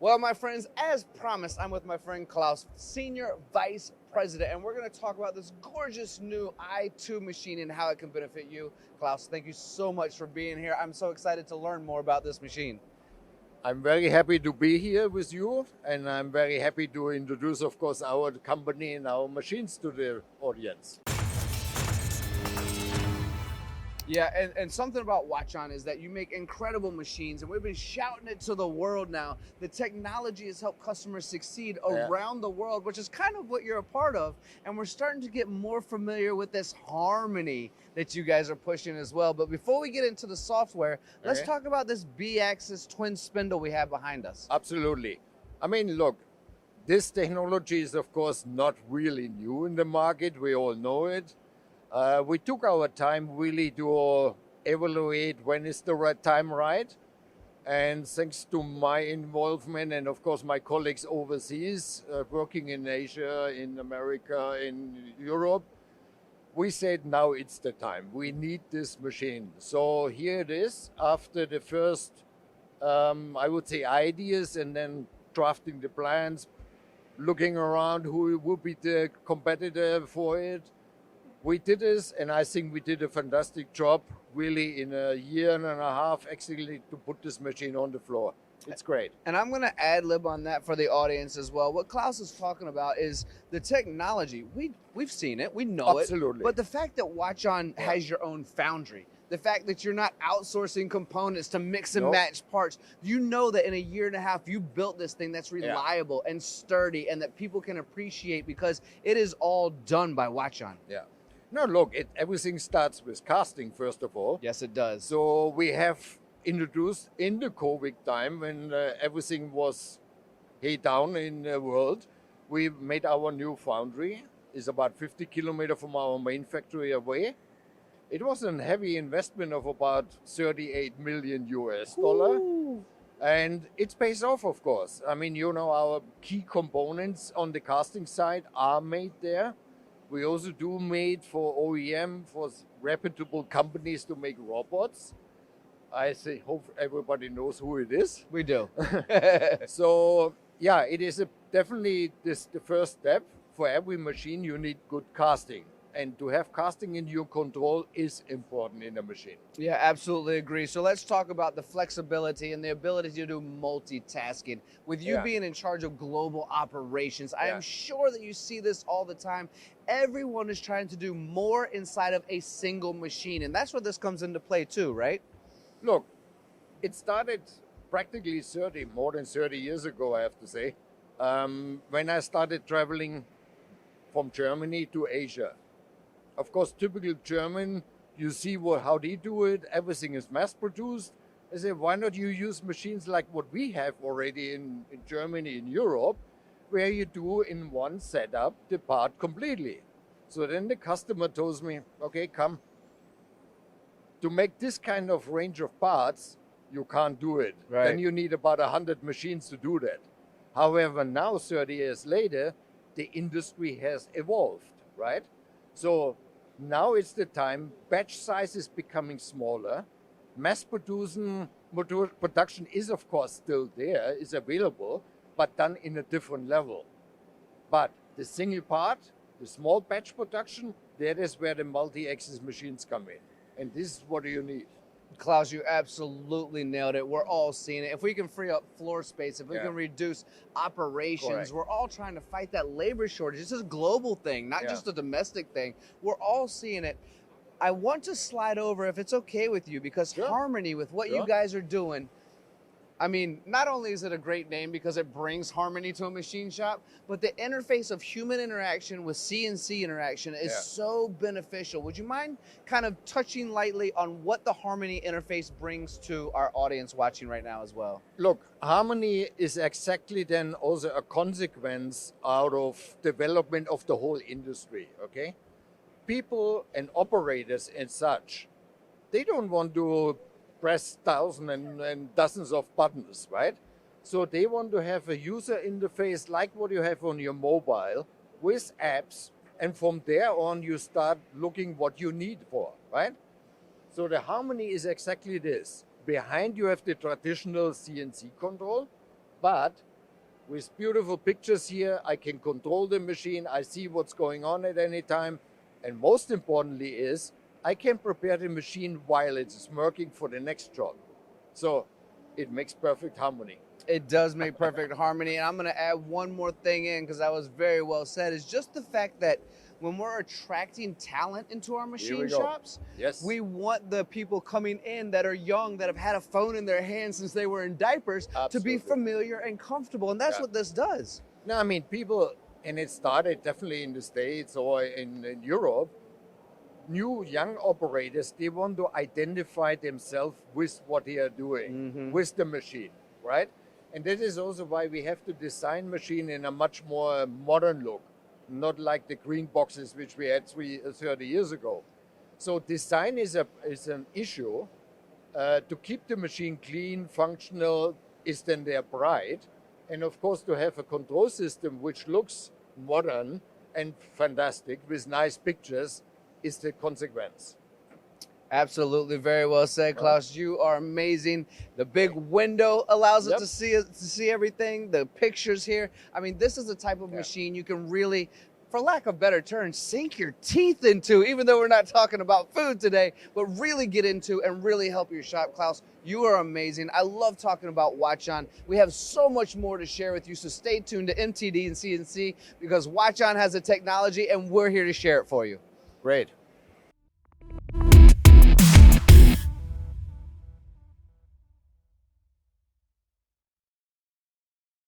Well, my friends, as promised, I'm with my friend Klaus, Senior Vice President, and we're going to talk about this gorgeous new i2 machine and how it can benefit you. Klaus, thank you so much for being here. I'm so excited to learn more about this machine. I'm very happy to be here with you, and I'm very happy to introduce, of course, our company and our machines to the audience. Yeah, and something about Hwacheon is that you make incredible machines, and we've been shouting it to the world now. The technology has helped customers succeed around the world, which is kind of what you're a part of. And we're starting to get more familiar with this harmony that you guys are pushing as well. But before we get into the software, let's talk about this B-axis twin spindle we have behind us. Absolutely. I mean, look, this technology is, of course, not really new in the market. We all know it. We took our time really to evaluate when is the right time, right? And thanks to my involvement and of course my colleagues overseas, working in Asia, in America, in Europe, we said now it's the time. We need this machine. So here it is after the first, I would say, ideas and then drafting the plans, looking around who would be the competitor for it. We did this, and I think we did a fantastic job, really, in a year and a half, actually, to put this machine on the floor. It's great. And I'm going to ad-lib on that for the audience as well. What Klaus is talking about is the technology. We've seen it. We know Absolutely. it. But the fact that Hwacheon has your own foundry, the fact that you're not outsourcing components to mix and match parts, you know that in a year and a half, you built this thing that's reliable and sturdy and that people can appreciate because it is all done by Hwacheon. Yeah. No, look, everything starts with casting, first of all. Yes, it does. So we have introduced in the COVID time when everything was head down in the world, we made our new foundry. It's about 50 kilometers from our main factory away. It was a heavy investment of about 38 million US dollar. Ooh. And it pays off, of course. I mean, you know, our key components on the casting side are made there. We also do made for OEM, for reputable companies to make robots. I say, hope everybody knows who it is. We do. So, yeah, it is definitely the first step. For every machine, you need good casting. And to have casting in your control is important in a machine. Yeah, absolutely agree. So let's talk about the flexibility and the ability to do multitasking. With you being in charge of global operations, I am sure that you see this all the time. Everyone is trying to do more inside of a single machine. And that's where this comes into play too, right? Look, it started practically more than 30 years ago, I have to say, when I started traveling from Germany to Asia. Of course, typical German, you see how they do it. Everything is mass produced. I say, why not you use machines like what we have already in Germany, in Europe, where you do in one setup the part completely. So then the customer tells me, okay, come. To make this kind of range of parts, you can't do it. Right. Then you need about 100 machines to do that. However, now 30 years later, the industry has evolved, right? So now it's the time, batch size is becoming smaller. Mass production is of course still there, is available, but done in a different level. But the single part, the small batch production, that is where the multi-axis machines come in. And this is what you need. Klaus, you absolutely nailed it. We're all seeing it. If we can free up floor space, if we can reduce operations, we're all trying to fight that labor shortage. It's a global thing, not just a domestic thing. We're all seeing it. I want to slide over, if it's okay with you, because harmony with what you guys are doing, I mean, not only is it a great name because it brings harmony to a machine shop, but the interface of human interaction with CNC interaction is so beneficial. Would you mind kind of touching lightly on what the harmony interface brings to our audience watching right now as well? Look, harmony is exactly then also a consequence out of development of the whole industry, okay? People and operators and such, they don't want to press thousands and dozens of buttons, right? So they want to have a user interface like what you have on your mobile with apps, and from there on you start looking what you need for, right? So the harmony is exactly this. Behind you have the traditional CNC control, But with beautiful pictures here, I can control the machine. I see what's going on at any time. And most importantly is, I can prepare the machine while it's working for the next job. So it makes perfect harmony. It does make perfect harmony. And I'm going to add one more thing in, because that was very well said, is just the fact that when we're attracting talent into our machine shops, yes, we want the people coming in that are young, that have had a phone in their hand since they were in diapers, to be familiar and comfortable. And that's what this does. No, I mean, people, and it started definitely in the States or in Europe, new young operators, they want to identify themselves with what they are doing, with the machine, right? And that is also why we have to design machine in a much more modern look, not like the green boxes which we had 30 years ago. So design is an issue. To keep the machine clean, functional, is then their pride. And of course, to have a control system which looks modern and fantastic with nice pictures is the consequence. Absolutely, very well said, Klaus. You are amazing. The big window allows us to see everything. The pictures here. I mean, this is the type of machine you can really, for lack of better terms, sink your teeth into, even though we're not talking about food today, but really get into and really help your shop. Klaus, you are amazing. I love talking about Hwacheon. We have so much more to share with you, so stay tuned to MTD and CNC, because Hwacheon has the technology and we're here to share it for you. Great.